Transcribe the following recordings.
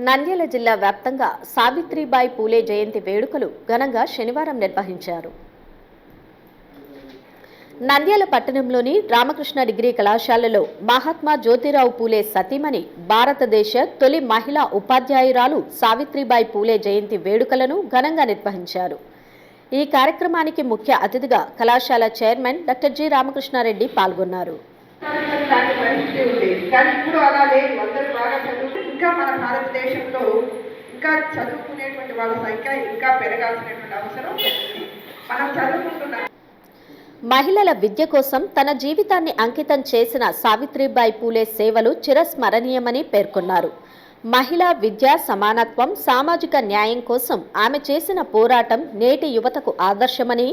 నంద్యాల జిల్లా వ్యాప్తంగా సావిత్రిబాయి పూలే జయంతి వేడుకలు ఘనంగా శనివారం నిర్వహించారు. నంద్యాల పట్టణంలోని రామకృష్ణ డిగ్రీ కళాశాలలో మహాత్మా జ్యోతిరావు పూలే సతీమణి, భారతదేశ తొలి మహిళా ఉపాధ్యాయురాలు సావిత్రిబాయి పూలే జయంతి వేడుకలను ఘనంగా నిర్వహించారు. ఈ కార్యక్రమానికి ముఖ్య అతిథిగా కళాశాల చైర్మన్ డాక్టర్ జి రామకృష్ణారెడ్డి పాల్గొన్నారు. ఇంకా మన భారతదేశంలో ఇంకా చదువుకునేటువంటి వాళ్ళ సంఖ్య ఇంకా పెరగాల్సినటువంటి అవసరం ఉంది. మనం చదువుకుంటున్నాం. మహిళల విద్య కోసం తన జీవితాన్ని అంకితం చేసిన సావిత్రిబాయి పూలే సేవలు చిరస్మరణీయమని పేర్కొన్నారు. మహిళా విద్య, సమానత్వం, సామాజిక న్యాయం కోసం ఆమె చేసిన పోరాటం నేటి యువతకు ఆదర్శమని,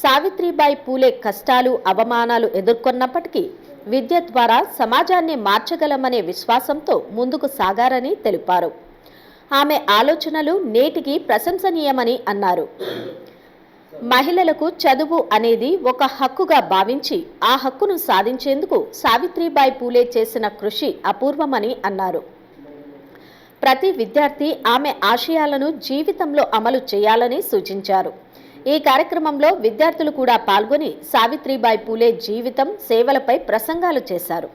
సావిత్రిబాయి పూలే కష్టాలు, అవమానాలు ఎదుర్కొన్నప్పటికీ విద్య ద్వారా సమాజాన్ని మార్చగలమనే విశ్వాసంతో ముందుకు సాగారని తెలిపారు. ఆమె ఆలోచనలు నేటికి ప్రశంసనీయమని అన్నారు. మహిళలకు చదువు అనేది ఒక హక్కుగా భావించి ఆ హక్కును సాధించేందుకు సావిత్రిబాయి పూలే చేసిన కృషి అపూర్వమని అన్నారు. ప్రతి విద్యార్థి ఆమె ఆశయాలను జీవితంలో అమలు చేయాలని సూచించారు. ఈ కార్యక్రమంలో విద్యార్థులు కూడా పాల్గొని సావిత్రిబాయి పూలే జీవితం, సేవలపై ప్రసంగాలు చేశారు.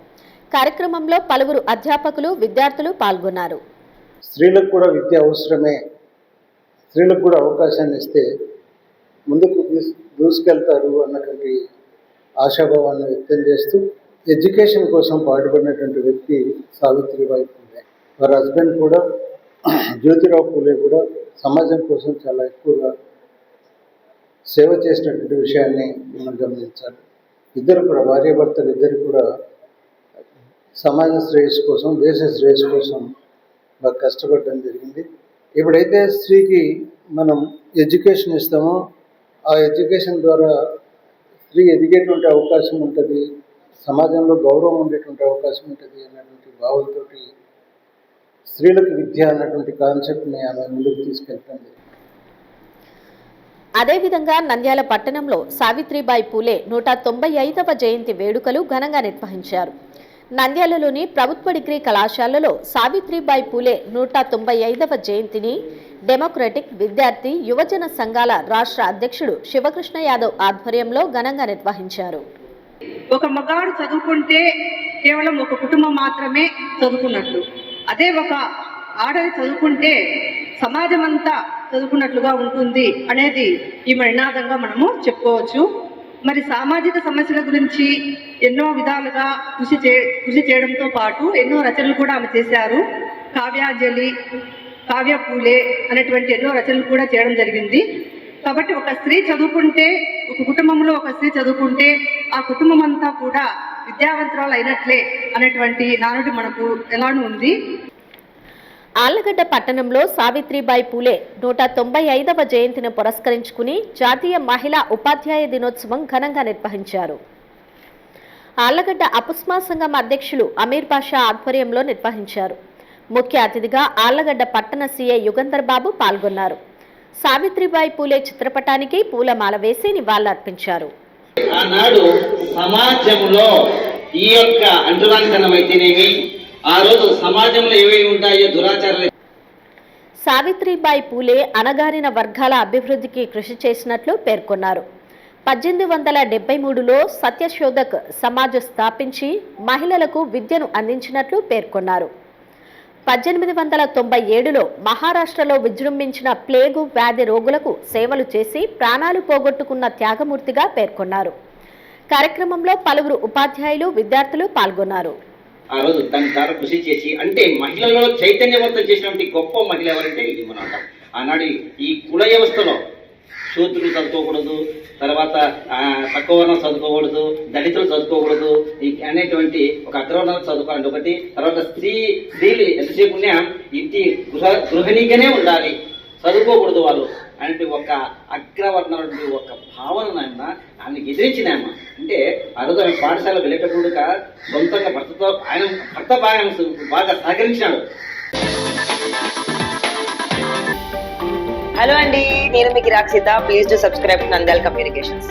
కార్యక్రమంలో పలువురు అధ్యాపకులు, విద్యార్థులు పాల్గొన్నారు. స్త్రీలకు కూడా విద్య అవసరమే, స్త్రీలకు కూడా అవకాశాన్ని ఇస్తే ముందుకు దూసుకెళ్తారు అన్నటువంటి ఆశాభావాన్ని వ్యక్తం చేస్తూ ఎడ్యుకేషన్ కోసం పాటుపడినటువంటి వ్యక్తి సావిత్రిబాయి పూలే. వారి హస్బెండ్ కూడా జ్యోతిరావు పూలే కూడా సమాజం కోసం చాలా ఎక్కువగా సేవ చేసినటువంటి విషయాన్ని మనం గమనించాలి. ఇద్దరు కూడా, భార్యాభర్తలు ఇద్దరు కూడా సమాజ శ్రేయస్సు కోసం, దేశ శ్రేయస్సు కోసం బాగా కష్టపడడం జరిగింది. ఎప్పుడైతే స్త్రీకి మనం ఎడ్యుకేషన్ ఇస్తామో ఆ ఎడ్యుకేషన్ ద్వారా స్త్రీ ఎదిగేటువంటి అవకాశం ఉంటుంది, సమాజంలో గౌరవం ఉండేటువంటి అవకాశం ఉంటుంది అన్నటువంటి భావంతో స్త్రీలకు విద్య అన్నటువంటి కాన్సెప్ట్ని ఆమె ముందుకు తీసుకెళ్తాం. అదేవిధంగా నంద్యాల పట్టణంలో సావిత్రిబాయి పూలే 195వ జయంతి వేడుకలు ఘనంగా నిర్వహించారు. నంద్యాలలోని ప్రభుత్వ డిగ్రీ కళాశాలలో సావిత్రిబాయి పూలే 195వ జయంతిని డెమోక్రటిక్ విద్యార్థి యువజన సంఘాల రాష్ట్ర అధ్యక్షుడు శివకృష్ణ యాదవ్ ఆధ్వర్యంలో ఘనంగా నిర్వహించారు. ఒక మగాడు చదువుకుంటే కేవలం ఒక కుటుంబం మాత్రమే చదువుకున్నట్లు, అదే ఒక ఆడది చదువుకుంటే సమాజం అంతా చదువుకున్నట్లుగా ఉంటుంది అనేది ఈ నినాదంగా మనము చెప్పుకోవచ్చు. మరి సామాజిక సమస్యల గురించి ఎన్నో విధాలుగా కృషి చేయడంతో పాటు ఎన్నో రచనలు కూడా ఆమె చేశారు. కావ్యాంజలి, కావ్య పూలే అనేటువంటి ఎన్నో రచనలు కూడా చేయడం జరిగింది. కాబట్టి ఒక స్త్రీ చదువుకుంటే, ఒక కుటుంబంలో ఒక స్త్రీ చదువుకుంటే ఆ కుటుంబం అంతా కూడా విద్యావంతురాలు అయినట్లే అనేటువంటి నానుడి మనకు ఎలానూ ఉంది. ఆళ్లగడ్డ పట్టణంలో సావిత్రిబాయి పూలే 195వ జయంతిని పురస్కరించుకుని జాతీయ మహిళా ఉపాధ్యాయ దినోత్సవం ఘనంగా నిర్వహించారు. ఆళ్లగడ్డ అపుస్మా సంఘం అధ్యక్షులు అమీర్ బాషా ఆధ్వర్యంలో నిర్వహించారు. ముఖ్య అతిథిగా ఆళ్లగడ్డ పట్టణ సీఐ యుగంధర్ బాబు పాల్గొన్నారు. సావిత్రిబాయి పూలే చిత్రపటానికి పూలమాల వేసి నివాళులర్పించారు. ఆనాడు సమాజంలో ఈ యొక్క అంటురానితనం అయితేనేమి, ఆ రోజు సమాజంలో ఏవేవి ఉంటాయో దురాచారాలు. సావిత్రిబాయి పూలే అణగారిన వర్గాల అభివృద్ధికి కృషి చేసినట్లు పేర్కొన్నారు. 1873లో సత్యశోధక్ సమాజ్ స్థాపించి మహిళలకు విద్యను అందించినట్లు పేర్కొన్నారు. 1897లో మహారాష్ట్రలో విజృంభించిన ప్లేగు వ్యాధి రోగులకు సేవలు చేసి ప్రాణాలు పోగొట్టుకున్న త్యాగమూర్తిగా పేర్కొన్నారు. కార్యక్రమంలో పలువురు ఉపాధ్యాయులు, విద్యార్థులు పాల్గొన్నారు. ఆ రోజు దాని ద్వారా కృషి చేసి, అంటే మహిళల్లో చైతన్యవంతం చేసినటువంటి గొప్ప మహిళ ఎవరంటే ఇది మన ఆనాడు ఈ కుల వ్యవస్థలో శూద్రులు చదువుకోకూడదు, తర్వాత తక్కువ వర్ణం చదువుకోకూడదు, దళితులు చదువుకోకూడదు అనేటువంటి ఒక అగ్రవర్ణాలు చదువుకోవాలంటే ఒకటి, తర్వాత స్త్రీలు ఎంతసేపు ఉన్నా ఇంటి గృహిణిగానే ఉండాలి, చదువుకోకూడదు వాళ్ళు అంటే ఒక అగ్రవర్ణాల ఒక భావన ఆమె ఎదిరించినాయమ్మ. అంటే ఆ రోజు ఆమె పాఠశాల వెళ్ళేటప్పుడు సొంతంగా భర్త బాగా సహకరించినాడు. హలో అండి, నేను మీకు Rakshitha. Please do subscribe to Nandyal communications.